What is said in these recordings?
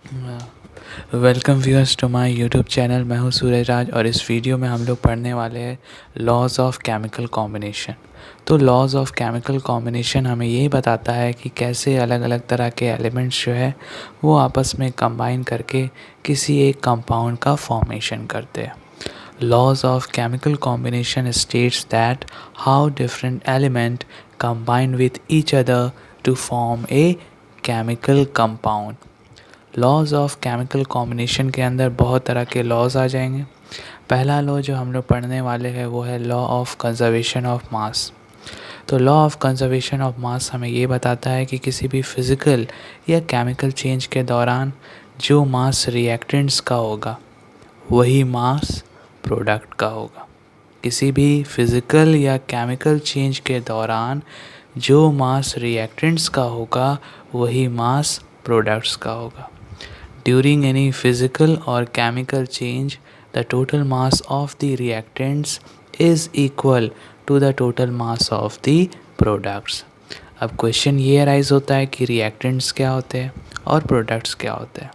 Welcome viewers to my YouTube channel. मैं हूं सूरज राज और इस वीडियो में हम लोग पढ़ने वाले हैं लॉज ऑफ केमिकल कॉम्बिनेशन। तो लॉज ऑफ केमिकल कॉम्बिनेशन हमें यही बताता है कि कैसे अलग अलग तरह के एलिमेंट्स जो है वो आपस में कंबाइन करके किसी एक कंपाउंड का फॉर्मेशन करते हैं। Laws of chemical combination states that how different element combine with each other to form a chemical compound. Laws of chemical combination के अंदर बहुत तरह के लॉज आ जाएंगे। पहला लॉ जो हम लोग पढ़ने वाले हैं वो है law of conservation of mass. तो law of conservation of mass हमें ये बताता है कि किसी भी फिज़िकल या केमिकल चेंज के दौरान जो मास रिएक्टेंट्स का होगा वही मास प्रोडक्ट का होगा। किसी भी फिज़िकल या केमिकल चेंज के दौरान जो मास रिएक्टेंट्स का होगा वही मास प्रोडक्ट्स का होगा। During any physical or chemical change, the total mass of the reactants is equal to the total mass of the products. अब क्वेश्चन ये अराइज होता है कि रिएक्टेंट्स क्या होते हैं और प्रोडक्ट्स क्या होते हैं।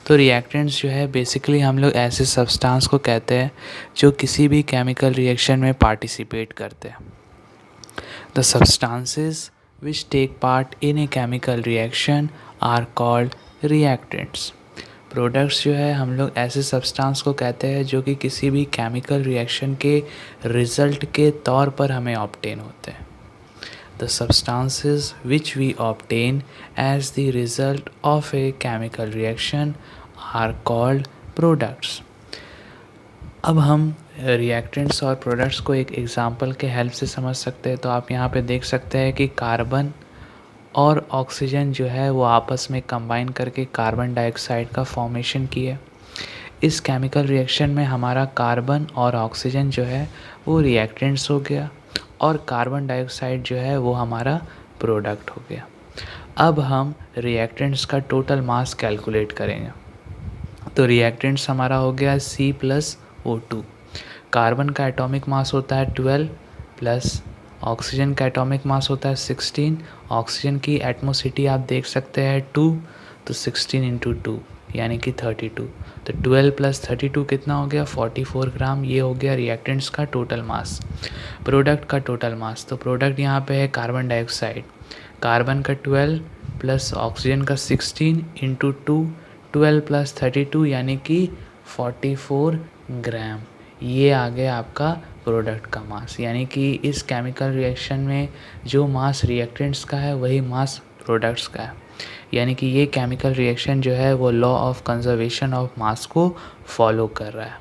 तो रिएक्टेंट्स जो है बेसिकली हम लोग ऐसे सब्सटेंस को कहते हैं जो किसी भी केमिकल रिएक्शन में पार्टिसिपेट करते हैं। The substances which take part in a chemical reaction are called reactants. Products जो है हम लोग ऐसे सब्सटेंस को कहते हैं जो कि किसी भी केमिकल रिएक्शन के रिज़ल्ट के तौर पर हमें ऑब्टेन होते हैं। The substances which we obtain as the result of a chemical reaction are called products. अब हम रिएक्टेंट्स और प्रोडक्ट्स को एक एग्जांपल के हेल्प से समझ सकते हैं। तो आप यहाँ पे देख सकते हैं कि कार्बन और ऑक्सीजन जो है वो आपस में कंबाइन करके कार्बन डाइऑक्साइड का फॉर्मेशन किए। इस केमिकल रिएक्शन में हमारा कार्बन और ऑक्सीजन जो है वो रिएक्टेंट्स हो गया और कार्बन डाइऑक्साइड जो है वो हमारा प्रोडक्ट हो गया। अब हम रिएक्टेंट्स का टोटल मास कैलकुलेट करेंगे। तो रिएक्टेंट्स हमारा हो गया C+O2। कार्बन का एटॉमिक मास होता है 12 प्लस ऑक्सीजन का एटॉमिक मास होता है 16। ऑक्सीजन की एटमोसिटी आप देख सकते हैं 2, तो 16 इंटू 2 यानी कि 32। तो 12 प्लस 32 कितना हो गया 44 ग्राम। ये हो गया रिएक्टेंट्स का टोटल मास। प्रोडक्ट का टोटल मास, तो प्रोडक्ट यहाँ पे है कार्बन डाइऑक्साइड। कार्बन का 12 प्लस ऑक्सीजन का 16 इंटू 2, 12 प्लस 32 यानी कि 44 ग्राम। ये आ गया आपका प्रोडक्ट का मास। यानी कि इस केमिकल रिएक्शन में जो मास रिएक्टेंट्स का है वही मास प्रोडक्ट्स का है। यानी कि ये केमिकल रिएक्शन जो है वो लॉ ऑफ कंजर्वेशन ऑफ मास को फॉलो कर रहा है।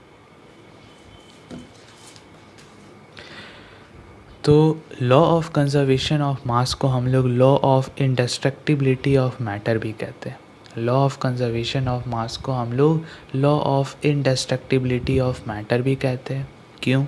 तो लॉ ऑफ कंजर्वेशन ऑफ मास को हम लोग law of indestructibility of matter भी कहते हैं। लॉ ऑफ कंजर्वेशन ऑफ मास को हम लोग law of indestructibility of matter भी कहते हैं। क्यों?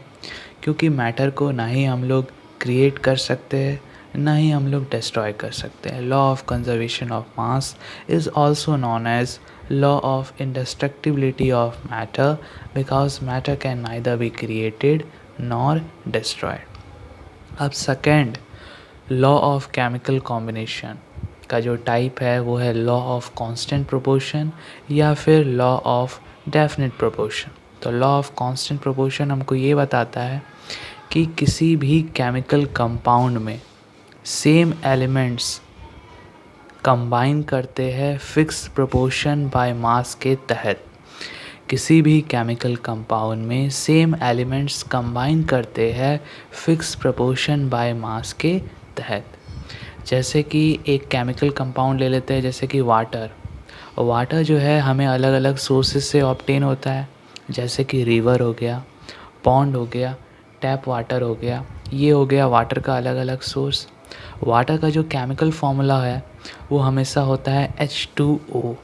क्योंकि मैटर को ना ही हम लोग क्रिएट कर सकते हैं ना ही हम लोग डिस्ट्रॉय कर सकते हैं। Law of conservation of mass is also known as law of indestructibility of matter because matter can neither be created nor destroyed. अब second law of chemical combination का जो टाइप है वो है लॉ ऑफ कांस्टेंट प्रोपोर्शन या फिर law of definite proportion. तो law of constant proportion हमको ये बताता है कि किसी भी केमिकल कंपाउंड में सेम एलिमेंट्स कंबाइन करते हैं फिक्स प्रोपोर्शन बाय मास के तहत। किसी भी केमिकल कंपाउंड में सेम एलिमेंट्स कंबाइन करते हैं फिक्स प्रोपोर्शन बाय मास के तहत। जैसे कि एक केमिकल कंपाउंड ले लेते हैं जैसे कि वाटर। वाटर जो है हमें अलग अलग सोर्सेज से ऑब्टेन होता है, जैसे कि रिवर हो गया, पॉन्ड हो गया, टैप वाटर हो गया। ये हो गया वाटर का अलग अलग सोर्स। वाटर का जो केमिकल फार्मूला है वो हमेशा होता है H2O।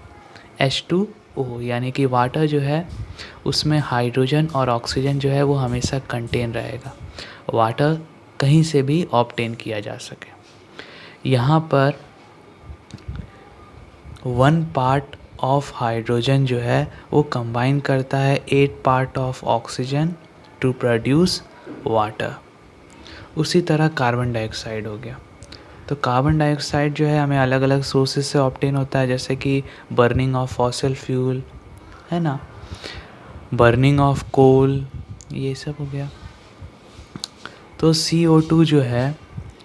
H2O यानी कि वाटर जो है उसमें हाइड्रोजन और ऑक्सीजन जो है वो हमेशा कंटेन रहेगा। वाटर कहीं से भी ऑब्टेन किया जा सके। यहाँ पर 1 पार्ट ऑफ हाइड्रोजन जो है वो कंबाइन करता है 8 part of oxygen to produce water. उसी तरह कार्बन डाइऑक्साइड हो गया। तो कार्बन डाइऑक्साइड जो है हमें अलग अलग सोर्सेज से ऑब्टेन होता है, जैसे कि बर्निंग ऑफ फॉसिल फ्यूल, है ना, बर्निंग ऑफ कोल, ये सब हो गया। तो CO2 जो है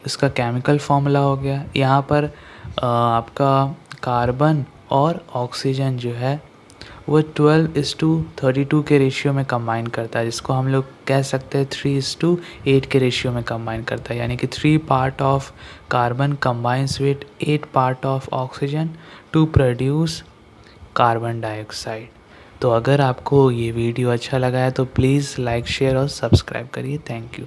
इसका केमिकल फॉर्मूला हो गया। यहाँ पर आपका कार्बन और ऑक्सीजन जो है वो 12:32 के रेशियो में कंबाइन करता है, जिसको हम लोग कह सकते हैं 3:8 के रेशियो में कंबाइन करता है, यानी कि 3 part of carbon combines with 8 part of oxygen to produce carbon dioxide. तो अगर आपको ये वीडियो अच्छा लगा है तो प्लीज़ लाइक, शेयर और सब्सक्राइब करिए। Thank you.